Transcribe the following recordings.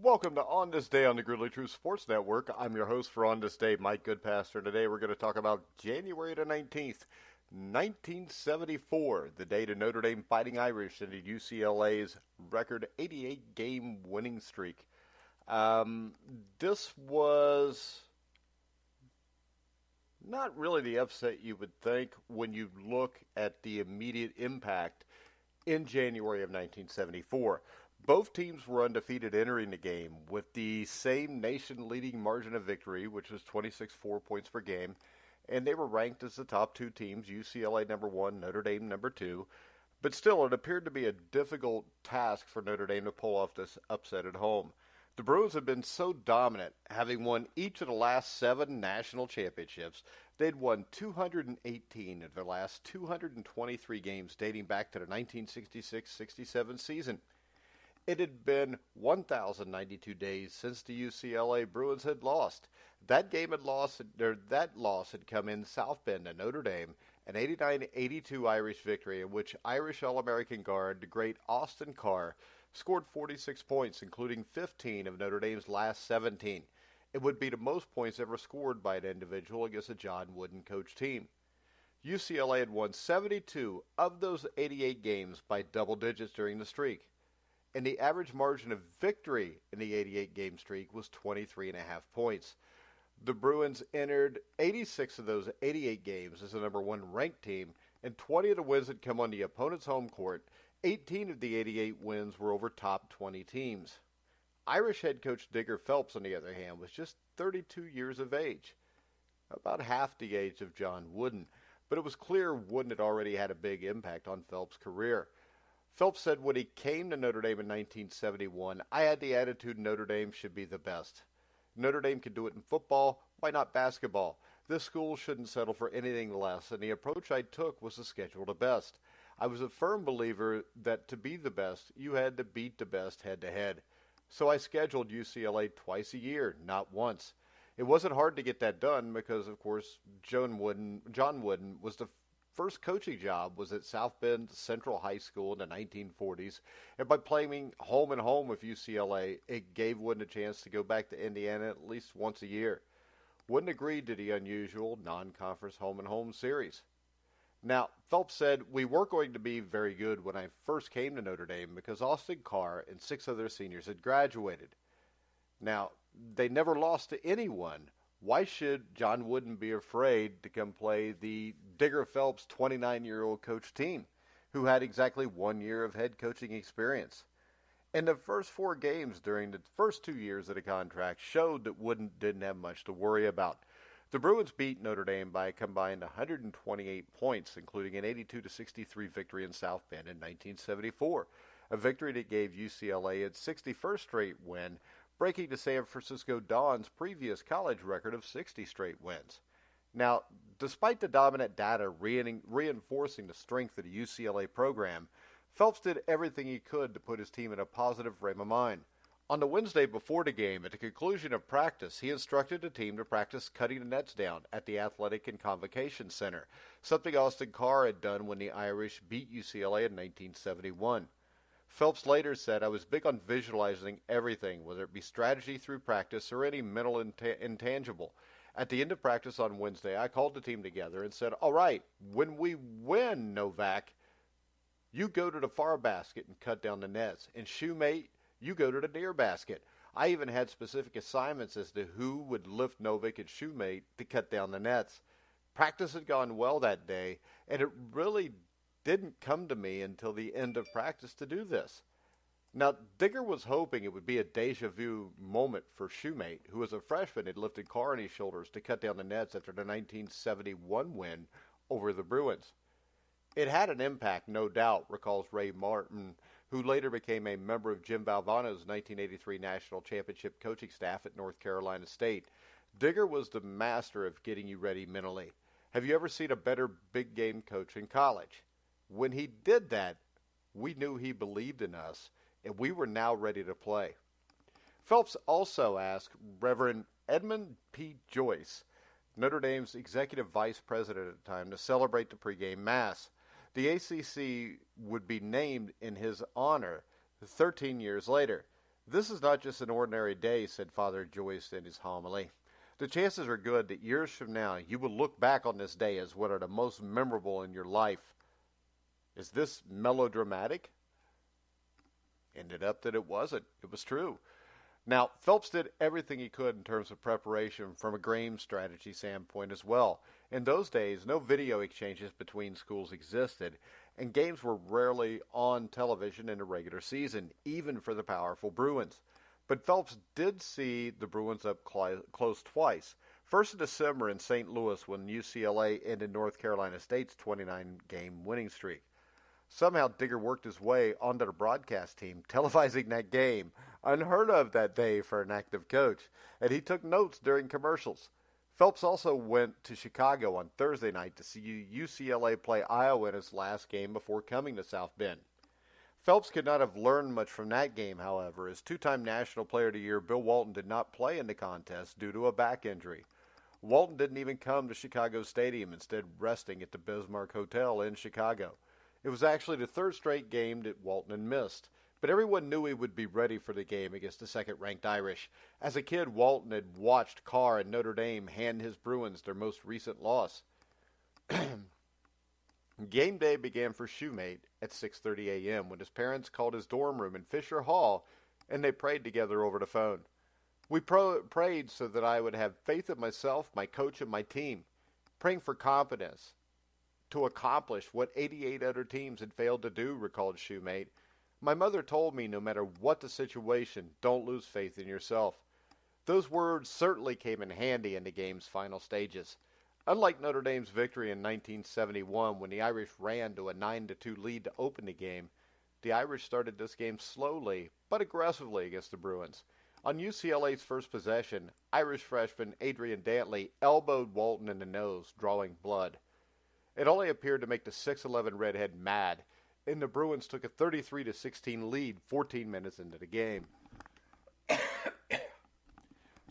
Welcome to On This Day on the Grizzly True Sports Network. I'm your host for On This Day, Mike Goodpaster. Today we're going to talk about January the 19th, 1974, the day to Notre Dame Fighting Irish ended UCLA's record 88-game winning streak. This was not really the upset you would think when you look at the immediate impact in January of 1974. Both teams were undefeated entering the game with the same nation-leading margin of victory, which was 26.4 points per game, and they were ranked as the top two teams, UCLA number 1, Notre Dame number 2. But still, it appeared to be a difficult task for Notre Dame to pull off this upset at home. The Bruins had been so dominant, having won each of the last 7 national championships. They'd won 218 of their last 223 games dating back to the 1966-67 season. It had been 1,092 days since the UCLA Bruins had lost. That loss had come in South Bend at Notre Dame, an 89-82 Irish victory in which Irish All-American guard, the great Austin Carr, scored 46 points, including 15 of Notre Dame's last 17. It would be the most points ever scored by an individual against a John Wooden coached team. UCLA had won 72 of those 88 games by double digits during the streak, and the average margin of victory in the 88-game streak was 23.5 points. The Bruins entered 86 of those 88 games as the number 1 ranked team, and 20 of the wins had come on the opponent's home court. 18 of the 88 wins were over top 20 teams. Irish head coach Digger Phelps, on the other hand, was just 32 years of age, about half the age of John Wooden, but it was clear Wooden had already had a big impact on Phelps' career. Phelps said when he came to Notre Dame in 1971, I had the attitude Notre Dame should be the best. Notre Dame could do it in football, why not basketball? This school shouldn't settle for anything less, and the approach I took was to schedule the best. I was a firm believer that to be the best, you had to beat the best head-to-head. So I scheduled UCLA twice a year, not once. It wasn't hard to get that done because, of course, John Wooden was the first coaching job was at South Bend Central High School in the 1940s, and by playing home and home with UCLA, it gave Wooden a chance to go back to Indiana at least once a year. Wooden agreed to the unusual non-conference home-and-home series. Now, Phelps said, we weren't going to be very good when I first came to Notre Dame because Austin Carr and 6 other seniors had graduated. Now, they never lost to anyone. Why should John Wooden be afraid to come play the Digger Phelps 29-year-old coach team, who had exactly 1 year of head coaching experience? And the first 4 games during the first 2 years of the contract showed that Wooden didn't have much to worry about. The Bruins beat Notre Dame by a combined 128 points, including an 82-63 victory in South Bend in 1974, a victory that gave UCLA its 61st straight win, breaking the San Francisco Dawn's previous college record of 60 straight wins. Now, despite the dominant data reinforcing the strength of the UCLA program, Phelps did everything he could to put his team in a positive frame of mind. On the Wednesday before the game, at the conclusion of practice, he instructed the team to practice cutting the nets down at the Athletic and Convocation Center, something Austin Carr had done when the Irish beat UCLA in 1971. Phelps later said, I was big on visualizing everything, whether it be strategy through practice or any mental intangible. At the end of practice on Wednesday, I called the team together and said, all right, when we win, Novak, you go to the far basket and cut down the nets. And Shoemate, you go to the near basket. I even had specific assignments as to who would lift Novak and Shoemate to cut down the nets. Practice had gone well that day, and it really didn't come to me until the end of practice to do this. Now, Digger was hoping it would be a deja vu moment for Shoemate, who as a freshman had lifted Carr on his shoulders to cut down the nets after the 1971 win over the Bruins. It had an impact, no doubt, recalls Ray Martin, who later became a member of Jim Valvano's 1983 National Championship coaching staff at North Carolina State. Digger was the master of getting you ready mentally. Have you ever seen a better big game coach in college? When he did that, we knew he believed in us, and we were now ready to play. Phelps also asked Reverend Edmund P. Joyce, Notre Dame's executive vice president at the time, to celebrate the pregame mass. The ACC would be named in his honor 13 years later. "This is not just an ordinary day," said Father Joyce in his homily. "The chances are good that years from now you will look back on this day as one of the most memorable in your life." Is this melodramatic? Ended up that it wasn't. It was true. Now, Phelps did everything he could in terms of preparation from a game strategy standpoint as well. In those days, no video exchanges between schools existed, and games were rarely on television in a regular season, even for the powerful Bruins. But Phelps did see the Bruins up close twice. First in December in St. Louis when UCLA ended North Carolina State's 29-game winning streak. Somehow Digger worked his way onto the broadcast team, televising that game, unheard of that day for an active coach, and he took notes during commercials. Phelps also went to Chicago on Thursday night to see UCLA play Iowa in his last game before coming to South Bend. Phelps could not have learned much from that game, however, as two-time National Player of the Year Bill Walton did not play in the contest due to a back injury. Walton didn't even come to Chicago Stadium, instead resting at the Bismarck Hotel in Chicago. It was actually the third straight game that Walton had missed, but everyone knew he would be ready for the game against the second-ranked Irish. As a kid, Walton had watched Carr and Notre Dame hand his Bruins their most recent loss. Game day began for Shoemate at 6:30 a.m. when his parents called his dorm room in Fisher Hall, and they prayed together over the phone. "We prayed so that I would have faith in myself, my coach, and my team, praying for confidence to accomplish what 88 other teams had failed to do," recalled Shoemate. "My mother told me no matter what the situation, don't lose faith in yourself." Those words certainly came in handy in the game's final stages. Unlike Notre Dame's victory in 1971 when the Irish ran to a 9-2 lead to open the game, the Irish started this game slowly but aggressively against the Bruins. On UCLA's first possession, Irish freshman Adrian Dantley elbowed Walton in the nose, drawing blood. It only appeared to make the 6'11 redhead mad, and the Bruins took a 33-16 lead 14 minutes into the game.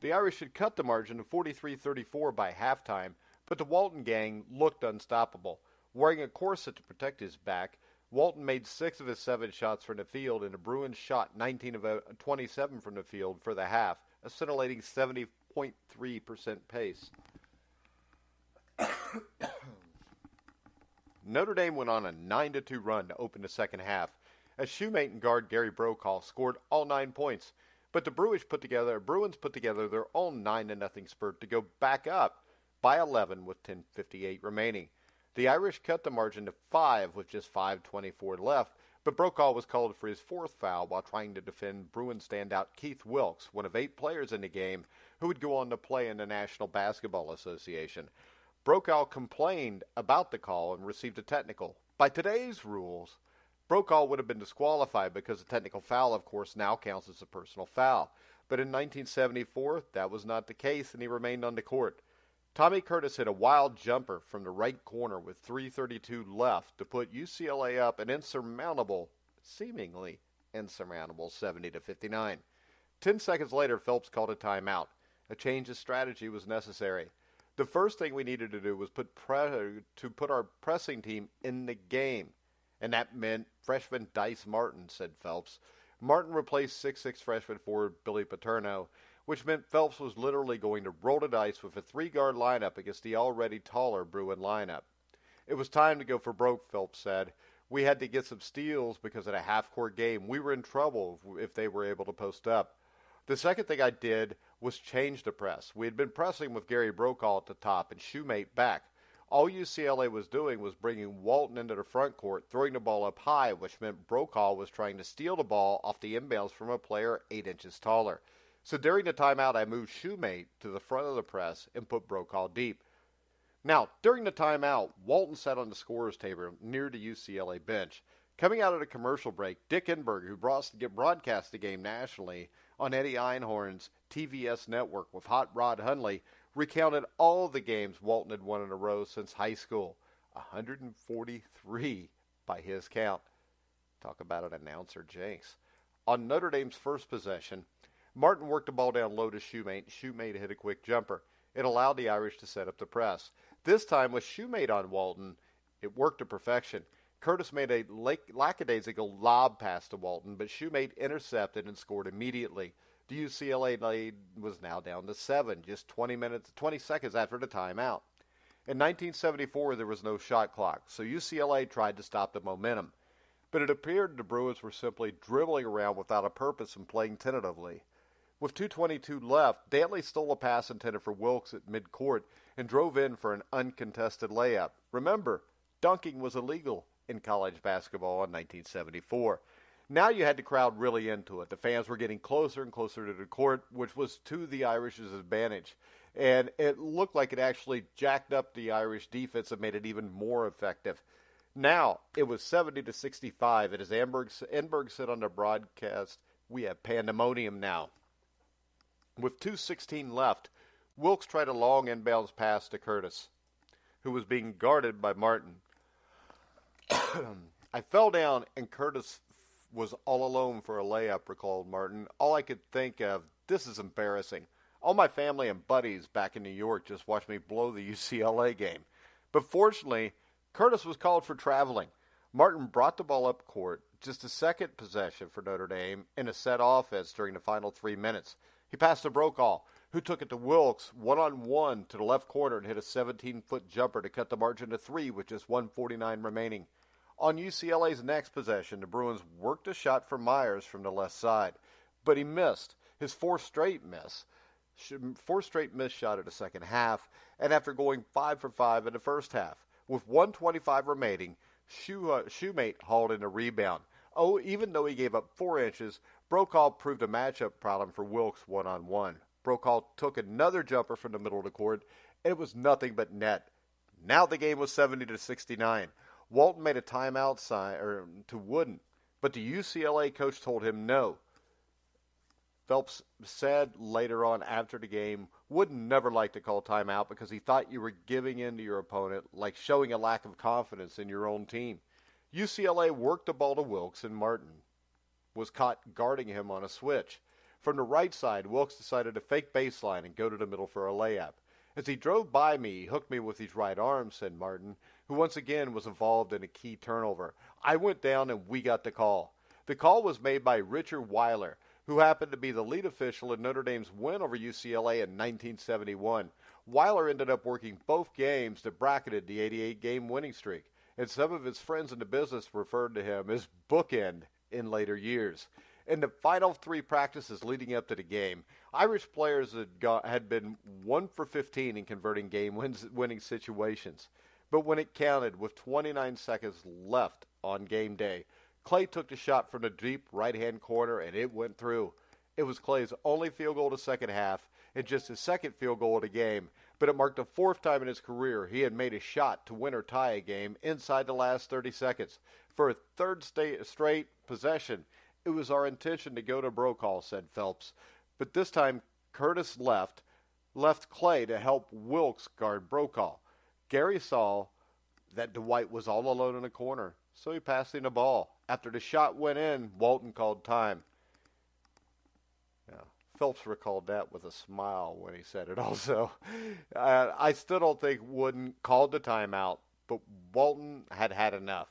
The Irish had cut the margin to 43-34 by halftime, but the Walton gang looked unstoppable. Wearing a corset to protect his back, Walton made 6 of his 7 shots from the field, and the Bruins shot 19 of 27 from the field for the half, a scintillating 70.3% pace. Notre Dame went on a 9-2 run to open the second half, as Shoemate and guard Gary Brokaw scored all 9 points. But the Bruins put together their own 9-0 spurt to go back up by 11 with 10:58 remaining. The Irish cut the margin to 5 with just 5:24 left, but Brokaw was called for his 4th foul while trying to defend Bruins standout Keith Wilkes, one of 8 players in the game who would go on to play in the National Basketball Association. Brokaw complained about the call and received a technical. By today's rules, Brokaw would have been disqualified because a technical foul, of course, now counts as a personal foul. But in 1974, that was not the case, and he remained on the court. Tommy Curtis hit a wild jumper from the right corner with 3:32 left to put UCLA up an seemingly insurmountable 70-59. 10 seconds later, Phelps called a timeout. A change of strategy was necessary. The first thing we needed to do was put our pressing team in the game, and that meant freshman Dice Martin, said Phelps. Martin replaced 6'6 freshman forward Billy Paterno, which meant Phelps was literally going to roll the dice with a 3-guard lineup against the already taller Bruin lineup. "It was time to go for broke," Phelps said. "We had to get some steals because of a half-court game. We were in trouble if they were able to post up. The second thing I did was change the press. We had been pressing with Gary Brokaw at the top and Shoemate back. All UCLA was doing was bringing Walton into the front court, throwing the ball up high, which meant Brokaw was trying to steal the ball off the inbounds from a player 8 inches taller. So during the timeout, I moved Shoemate to the front of the press and put Brokaw deep." Now, during the timeout, Walton sat on the scorer's table near the UCLA bench. Coming out of the commercial break, Dick Enberg, who broadcast the game nationally on Eddie Einhorn's TVS network with Hot Rod Hundley, recounted all the games Walton had won in a row since high school. 143 by his count. Talk about an announcer jinx. On Notre Dame's first possession, Martin worked the ball down low to Shoemate, and Shoemate hit a quick jumper. It allowed the Irish to set up the press. This time, with Shoemate on Walton, it worked to perfection. Curtis made a lackadaisical lob pass to Walton, but Shoemate intercepted and scored immediately. The UCLA lead was now down to 7, just 20 seconds after the timeout. In 1974, there was no shot clock, so UCLA tried to stop the momentum. But it appeared the Bruins were simply dribbling around without a purpose and playing tentatively. With 2:22 left, Dantley stole a pass intended for Wilkes at midcourt and drove in for an uncontested layup. Remember, dunking was illegal in college basketball in 1974. Now you had the crowd really into it. The fans were getting closer and closer to the court, which was to the Irish's advantage. And it looked like it actually jacked up the Irish defense and made it even more effective. Now, it was 70-65, and as Enberg said on the broadcast, we have pandemonium now. With 2:16 left, Wilkes tried a long inbounds pass to Curtis, who was being guarded by Martin. I fell down, and Curtis was all alone for a layup, recalled Martin. All I could think of, this is embarrassing. All my family and buddies back in New York just watched me blow the UCLA game. But fortunately, Curtis was called for traveling. Martin brought the ball up court, just a second possession for Notre Dame, in a set offense during the final 3 minutes. He passed to Brokaw, who took it to Wilkes one-on-one to the left corner and hit a 17-foot jumper to cut the margin to 3 with just 1:49 remaining. On UCLA's next possession, the Bruins worked a shot for Myers from the left side, but he missed his fourth straight missed shot of the second half, and after going 5 for 5 in the first half. With 1:25 remaining, Shoemate hauled in a rebound. Oh, even though he gave up 4 inches, Brokaw proved a matchup problem for Wilkes one-on-one. Brokaw took another jumper from the middle of the court, and it was nothing but net. Now the game was 70-69. Walton made a timeout sign to Wooden, but the UCLA coach told him no. Phelps said later on after the game, Wooden never liked to call timeout because he thought you were giving in to your opponent, like showing a lack of confidence in your own team. UCLA worked the ball to Wilkes, and Martin was caught guarding him on a switch. From the right side, Wilkes decided to fake baseline and go to the middle for a layup. As he drove by me, he hooked me with his right arm, said Martin, who once again was involved in a key turnover. I went down and we got the call. The call was made by Richard Weiler, who happened to be the lead official in Notre Dame's win over UCLA in 1971. Weiler ended up working both games that bracketed the 88-game winning streak, and some of his friends in the business referred to him as Bookend in later years. In the final 3 practices leading up to the game, Irish players had been 1 for 15 in converting game-winning situations. But when it counted, with 29 seconds left on game day, Clay took the shot from the deep right-hand corner, and it went through. It was Clay's only field goal of the second half and just his second field goal of the game, but it marked the 4th time in his career he had made a shot to win or tie a game inside the last 30 seconds. For a third straight possession, it was our intention to go to Brokaw, said Phelps. But this time, Curtis left Clay to help Wilkes guard Brokaw. Gary saw that Dwight was all alone in the corner, so he passed him the ball. After the shot went in, Walton called time. Now, Phelps recalled that with a smile when he said it also. I still don't think Wooden called the timeout, but Walton had had enough.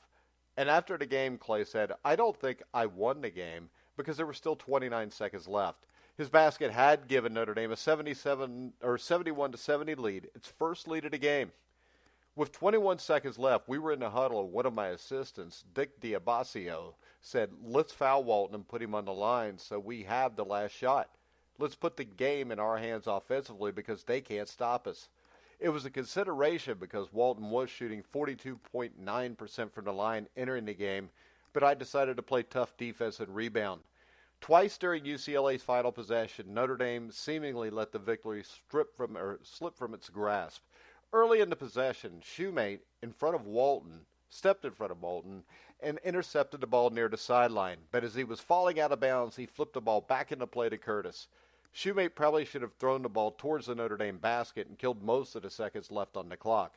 And after the game, Clay said, I don't think I won the game because there were still 29 seconds left. His basket had given Notre Dame a 71-70 lead, its first lead of the game. With 21 seconds left, we were in the huddle. One of my assistants, Dick Diabasio, said, let's foul Walton and put him on the line so we have the last shot. Let's put the game in our hands offensively because they can't stop us. It was a consideration because Walton was shooting 42.9% from the line entering the game, but I decided to play tough defense and rebound. Twice during UCLA's final possession, Notre Dame seemingly let the victory slip from its grasp. Early in the possession, Shoemate stepped in front of Walton and intercepted the ball near the sideline, but as he was falling out of bounds, he flipped the ball back into play to Curtis. Shoemate probably should have thrown the ball towards the Notre Dame basket and killed most of the seconds left on the clock.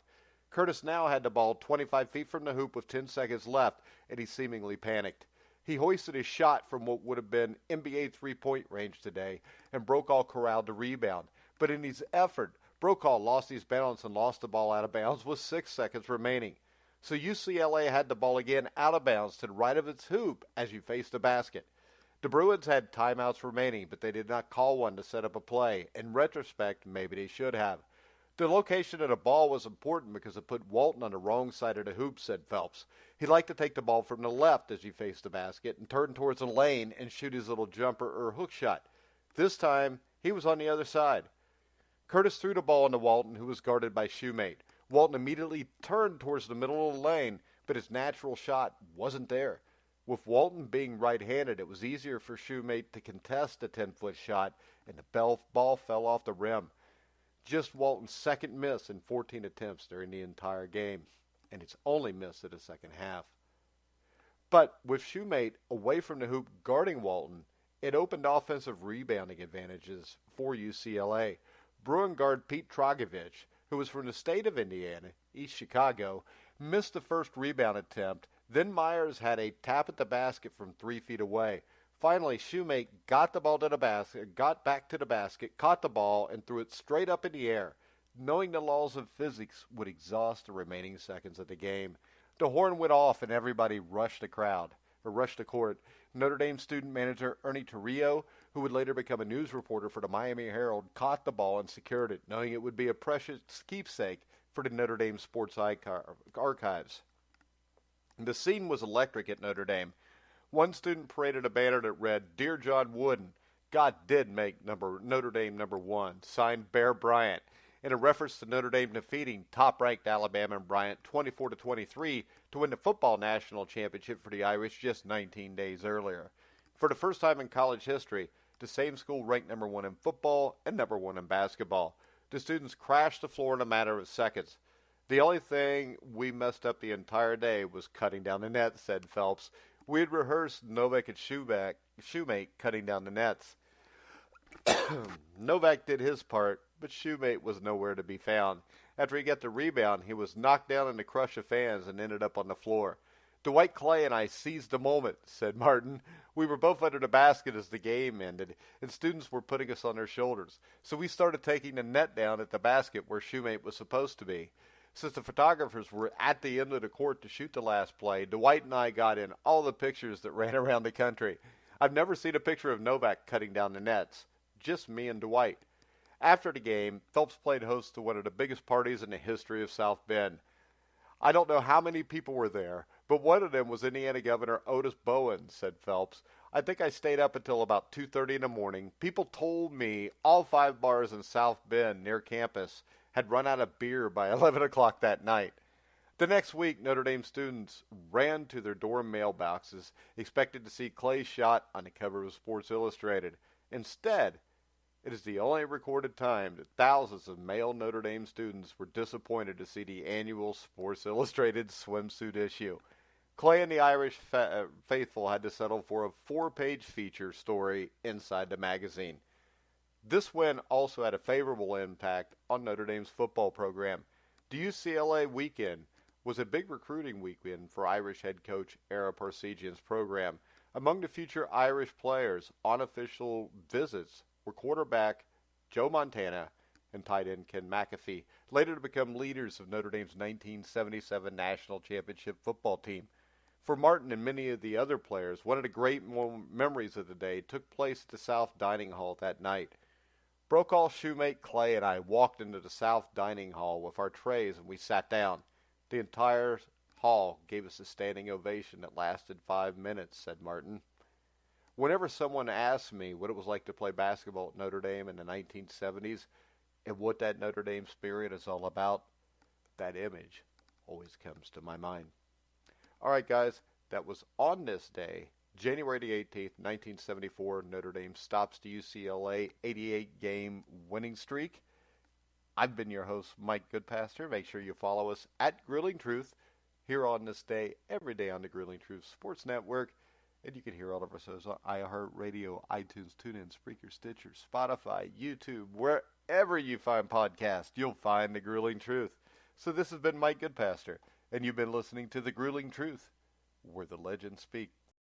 Curtis now had the ball 25 feet from the hoop with 10 seconds left, and he seemingly panicked. He hoisted his shot from what would have been NBA three-point range today, and Brokaw corralled the rebound. But in his effort, Brokaw lost his balance and lost the ball out of bounds with 6 seconds remaining. So UCLA had the ball again out of bounds to the right of its hoop as you faced the basket. The Bruins had timeouts remaining, but they did not call one to set up a play. In retrospect, maybe they should have. The location of the ball was important because it put Walton on the wrong side of the hoop, said Phelps. He liked to take the ball from the left as he faced the basket and turn towards the lane and shoot his little jumper or hook shot. This time, he was on the other side. Curtis threw the ball into Walton, who was guarded by Shoemate. Walton immediately turned towards the middle of the lane, but his natural shot wasn't there. With Walton being right-handed, it was easier for Shoemate to contest a 10-foot shot, and the ball fell off the rim. Just Walton's second miss in 14 attempts during the entire game, and its only miss of the second half. But with Shoemate away from the hoop guarding Walton, it opened offensive rebounding advantages for UCLA. Bruin guard Pete Trogovich, who was from the state of Indiana, East Chicago, missed the first rebound attempt. Then Myers had a tap at the basket from 3 feet away. Finally, Shoemate got back to the basket, caught the ball, and threw it straight up in the air, knowing the laws of physics would exhaust the remaining seconds of the game. The horn went off and everybody rushed the court. Notre Dame student manager Ernie Torrio, who would later become a news reporter for the Miami Herald, caught the ball and secured it, knowing it would be a precious keepsake for the Notre Dame sports archives. The scene was electric at Notre Dame. One student paraded a banner that read, "Dear John Wooden, God did make Notre Dame number 1, signed Bear Bryant," in a reference to Notre Dame defeating top-ranked Alabama and Bryant 24-23 to win the football national championship for the Irish just 19 days earlier. For the first time in college history, the same school ranked number 1 in football and number 1 in basketball. The students crashed the floor in a matter of seconds. "The only thing we messed up the entire day was cutting down the nets," said Phelps. "We had rehearsed Novak and Shoemate cutting down the nets." Novak did his part, but Shoemate was nowhere to be found. After he got the rebound, he was knocked down in the crush of fans and ended up on the floor. "Dwight Clay and I seized the moment," said Martin. "We were both under the basket as the game ended, and students were putting us on their shoulders. So we started taking the net down at the basket where Shoemate was supposed to be. Since the photographers were at the end of the court to shoot the last play, Dwight and I got in all the pictures that ran around the country. I've never seen a picture of Novak cutting down the nets. Just me and Dwight." After the game, Phelps played host to one of the biggest parties in the history of South Bend. "I don't know how many people were there, but one of them was Indiana Governor Otis Bowen," said Phelps. "I think I stayed up until about 2:30 in the morning. People told me all 5 bars in South Bend near campus had run out of beer by 11 o'clock that night." The next week, Notre Dame students ran to their dorm mailboxes, expected to see Clay's shot on the cover of Sports Illustrated. Instead, it is the only recorded time that thousands of male Notre Dame students were disappointed to see the annual Sports Illustrated swimsuit issue. Clay and the Irish faithful had to settle for a 4-page feature story inside the magazine. This win also had a favorable impact on Notre Dame's football program. The UCLA weekend was a big recruiting weekend for Irish head coach Ara Parsegian's program. Among the future Irish players on official visits were quarterback Joe Montana and tight end Ken McAfee, later to become leaders of Notre Dame's 1977 national championship football team. For Martin and many of the other players, one of the great memories of the day took place at the South Dining Hall that night. Brokaw, Shoemate, Clay, and I walked into the South Dining Hall with our trays and we sat down. The entire hall gave us a standing ovation that lasted 5 minutes, said Martin. Whenever someone asks me what it was like to play basketball at Notre Dame in the 1970s and what that Notre Dame spirit is all about, that image always comes to my mind. All right, guys, that was on this day, January the 18th, 1974, Notre Dame stops the UCLA 88-game winning streak. I've been your host, Mike Goodpaster. Make sure you follow us at Grilling Truth here on this day, every day on the Grilling Truth Sports Network. And you can hear all of our shows on iHeartRadio, iTunes, TuneIn, Spreaker, Stitcher, Spotify, YouTube, wherever you find podcasts, you'll find the Grilling Truth. So this has been Mike Goodpaster, and you've been listening to the Grilling Truth, where the legends speak.